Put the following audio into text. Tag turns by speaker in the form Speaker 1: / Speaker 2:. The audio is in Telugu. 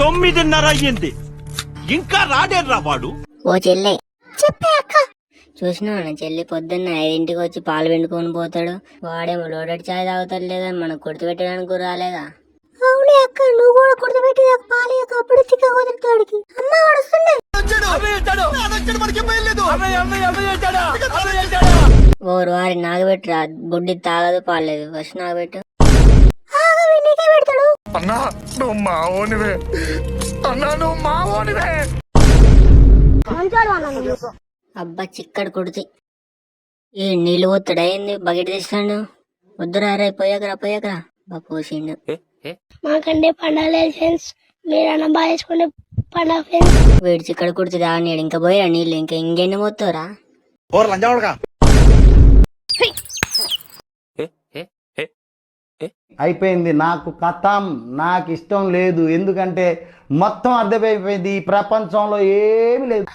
Speaker 1: 9:30 అయ్యింది, ఇంకా రాడేర్రా వాడు.
Speaker 2: ఓ చెల్లె చెప్పే అక్క. చూసినావు నా చెల్లి పొద్దున్న 5ంటికి వచ్చి పాలు పిండుకొని పోతాడు, వాడేమో లోడెడ్ చాయ్ తాగుతాడు లేదా మనకు గుర్తుపెట్టడానికి కూడా రాలేదా? అవునే అక్క, నువ్వు కూడా గుర్తుపెట్టి పాలు అప్పుడు చిక్క కుదురుతాడికి. అమ్మ వస్తుంది. ఓరు వారి నాగబెట్టురా, బుడ్డి తాగదు పాలేదు, ఫస్ట్ నాగబెట్టు.
Speaker 3: అన్నా నువ్వు మావోనివే, అన్నా నువ్వు మావోనివే.
Speaker 2: అబ్బా చిక్కడు కొడుతి ఏ నీళ్ళు పోతాడా ఏంది, బకెట్ తెస్తాడు. వద్దురా రే, పోయాకరా బా పోసిండు.
Speaker 4: మాకంటే పండగ ఫ్రెండ్స్, మీరు అన్న బాగా చేసుకుంటే పండగ ఫ్రెండ్స్.
Speaker 2: వీడి చిక్కడ కుడితే దాని ఇంకా పోయా నీళ్ళు, ఇంకా ఇంకెన్ని పోతావురా?
Speaker 5: అయిపోయింది నాకు కథం, నాకు ఇష్టం లేదు. ఎందుకంటే మొత్తం అర్థమైపోయింది, ఈ ప్రపంచంలో ఏమీ లేదు.